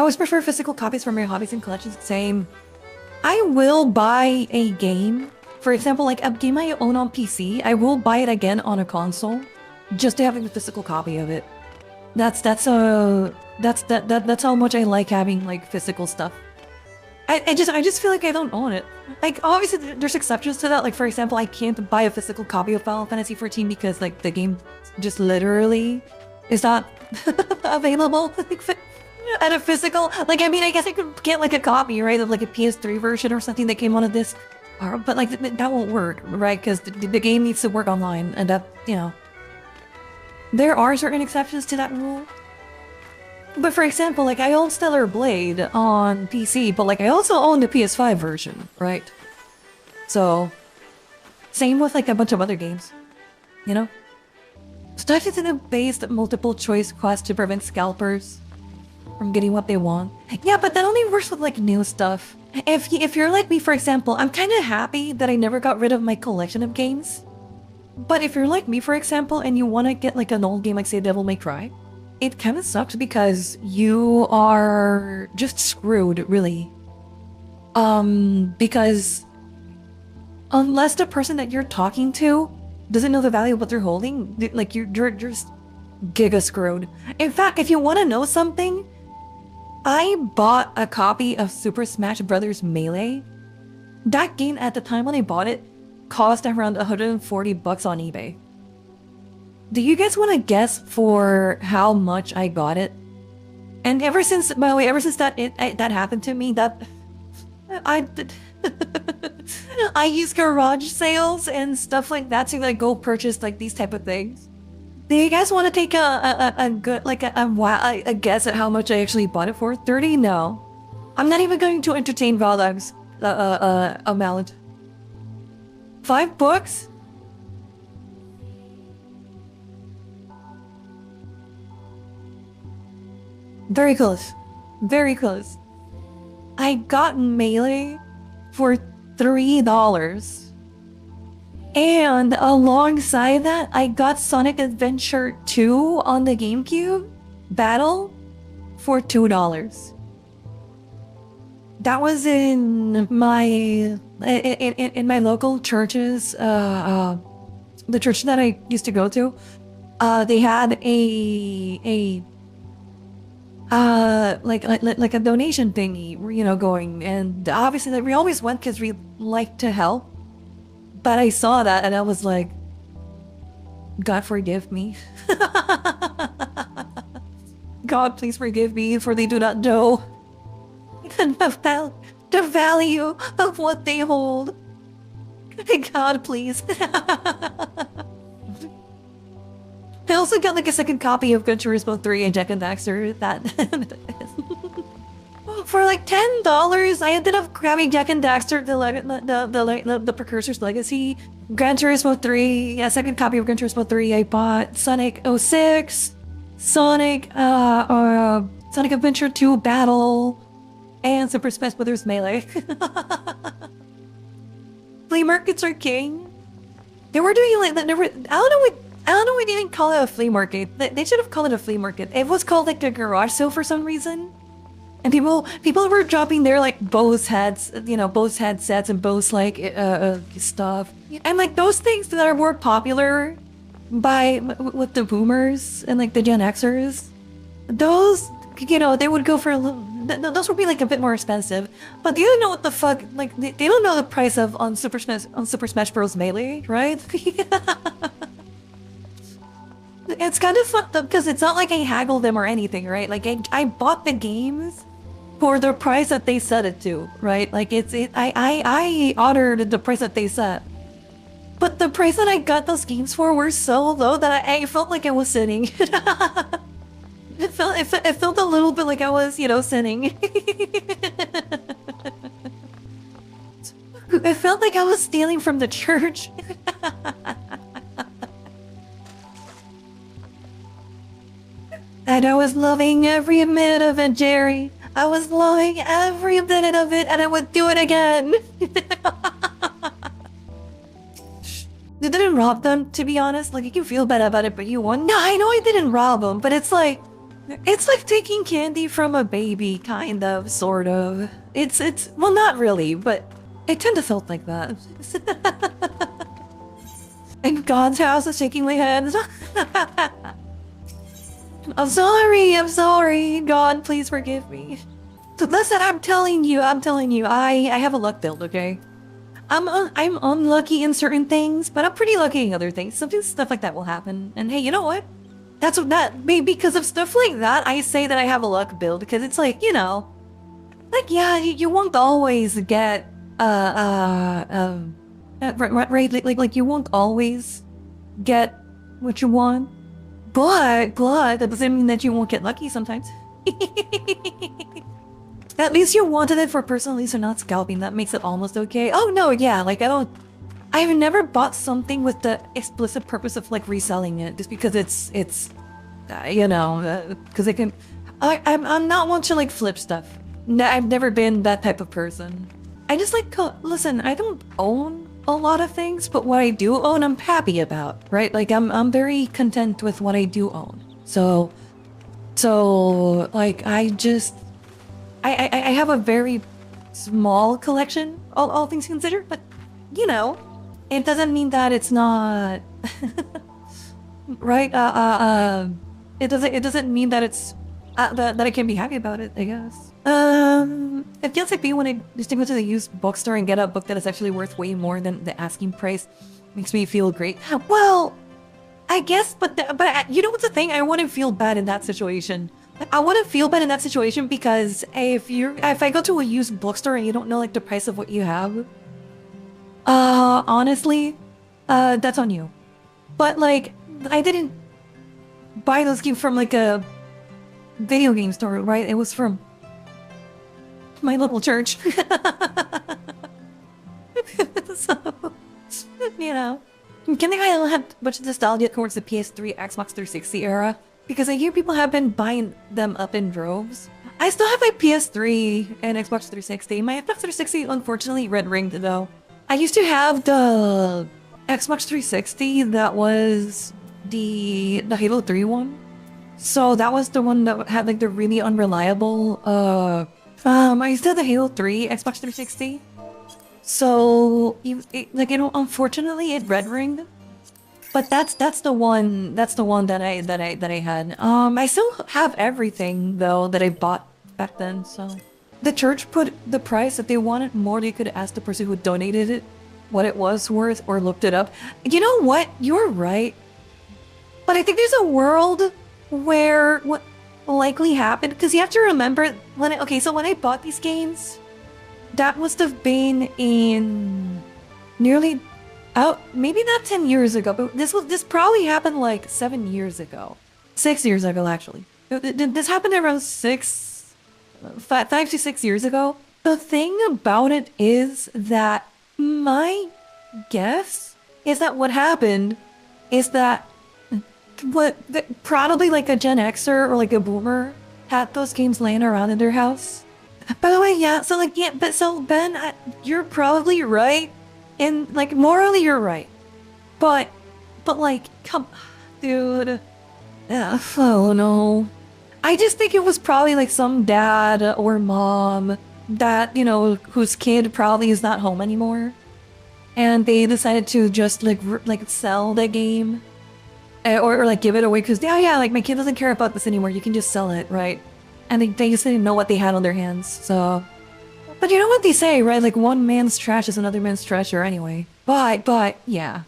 always prefer physical copies for my hobbies and collections. Same. I will buy a game. For example, like a game I own on PC, I will buy it again on a console, just to have a physical copy of it. That's how much I like having like physical stuff. I just feel like I don't own it. Like obviously there's exceptions to that. Like for example, I can't buy a physical copy of Final Fantasy XIV because like the game just literally is not available at a physical. Like I mean, I guess I could get like a copy, right, of like a PS3 version or something that came on a disc, but like that won't work, right? Because the game needs to work online, and that, you know, there are certain exceptions to that rule. But for example, like I own Stellar Blade on PC, but like I also own the PS5 version, right? So, same with like a bunch of other games, you know? Stuff is in a based multiple choice quest to prevent scalpers from getting what they want. Yeah, but that only works with like new stuff. If you're like me, for example, I'm kind of happy that I never got rid of my collection of games. But if you're like me, for example, and you want to get like an old game like say Devil May Cry, it kind of sucks because you are just screwed, really. Because unless the person that you're talking to doesn't know the value of what they're holding, like you're just giga screwed. In fact, if you want to know something, I bought a copy of Super Smash Bros. Melee. That game at the time when I bought it cost around 140 bucks on eBay. Do you guys want to guess for how much I got it? And ever since, by the way, ever since that happened to me, I use garage sales and stuff like that to like go purchase like these type of things. Do you guys want to take a good like a guess at how much I actually bought it for? 30? No, I'm not even going to entertain Valdag's amount. 5 books? Very close. Very close. I got Melee for $3. And alongside that, I got Sonic Adventure 2 on the GameCube Battle for $2. That was in my local churches, the church that I used to go to. They had like a donation thingy, you know, going, and obviously like we always went because we like to help. But I saw that and I was like, God forgive me. God please forgive me, for they do not know the value of what they hold. God please. I also got like a second copy of Gran Turismo 3 and Jak and Daxter. That for like $10, I ended up grabbing Jak and Daxter, the Precursor's Legacy, Gran Turismo 3, a second copy of Gran Turismo 3. I bought Sonic 06, Sonic Adventure 2 Battle, and Super Smash Bros. Melee. Flea markets are king. They were doing like that. I don't know why they didn't call it a flea market. They should have called it a flea market. It was called like a garage sale for some reason. And people were dropping their like Bose heads, you know, Bose headsets and Bose like stuff. And like those things that are more popular with the boomers and like the Gen Xers, those, you know, they would go for a little, those would be like a bit more expensive. But they don't know what the fuck, like they don't know the price of on Super Smash Bros. Melee, right? It's kind of fucked up because it's not like I haggled them or anything, right? Like I bought the games for the price that they set it to, right? Like I honored the price that they set. But the price that I got those games for were so low that I felt like I was sinning. It felt a little bit like I was, you know, sinning. It felt like I was stealing from the church. And I was loving every minute of it, Jerry. I was loving every minute of it, and I would do it again. You didn't rob them, to be honest. Like, you can feel bad about it, but you won. No, I know I didn't rob them, but it's like, It's like taking candy from a baby, kind of, sort of. Well, not really, but it tend to felt like that. And God's house is shaking my head. I'm sorry. God, please forgive me. So listen, I'm telling you, I have a luck build, okay? I'm unlucky in certain things, but I'm pretty lucky in other things. Sometimes stuff like that will happen. And hey, you know what? That's what because of stuff like that, I say that I have a luck build, because it's like, you know, like, yeah, you won't always get, right, like you won't always get what you want, but that doesn't mean that you won't get lucky sometimes. At least you wanted it for personal use or not scalping. That makes it almost okay. Oh no, yeah, like I've never bought something with the explicit purpose of like reselling it just because it's you know, because it can. I'm not one to like flip stuff. I've never been that type of person. I just like listen. I don't own a lot of things, but what I do own, I'm happy about. Right? Like I'm very content with what I do own. So like I have a very small collection, all things considered, but you know, it doesn't mean that it's not right. It doesn't mean that it's that I can be happy about it, I guess. It feels like when I just go to the used bookstore and get a book that is actually worth way more than the asking price makes me feel great. Well, I guess, but you know what's the thing? I wouldn't feel bad in that situation. I wouldn't feel bad in that situation because if I go to a used bookstore and you don't know like the price of what you have, honestly, that's on you. But like, I didn't buy those games from like a video game store, right? It was from my local church. So, you know, can I have much nostalgia towards the PS3, Xbox 360 era? Because I hear people have been buying them up in droves. I still have my PS3 and Xbox 360. My Xbox 360 unfortunately red ringed though. I used to have the Xbox 360 that was the Halo 3 one. So that was the one that had like the really unreliable I used to have the Halo 3 Xbox 360. So unfortunately it red ringed. But that's the one that I had. I still have everything though that I bought back then. So the church put the price that they wanted more. They could ask the person who donated it what it was worth or looked it up. You know what? You're right. But I think there's a world where what likely happened, because you have to remember when I bought these games, that must have been in nearly. Oh, maybe not 10 years ago, but this probably happened like 7 years ago. 6 years ago, actually. This happened around 5 to 6 years ago. The thing about it is that my guess is that what happened is that probably like a Gen Xer or like a boomer had those games laying around in their house. By the way, yeah, so like, yeah, but so Ben, you're probably right. And like morally you're right, but like, come, dude, oh no, I just think it was probably like some dad or mom that, you know, whose kid probably is not home anymore, and they decided to just like sell the game, or like give it away because yeah, like my kid doesn't care about this anymore. You can just sell it, right? And they just didn't know what they had on their hands, so. But you know what they say, right? Like one man's trash is another man's treasure anyway. But yeah.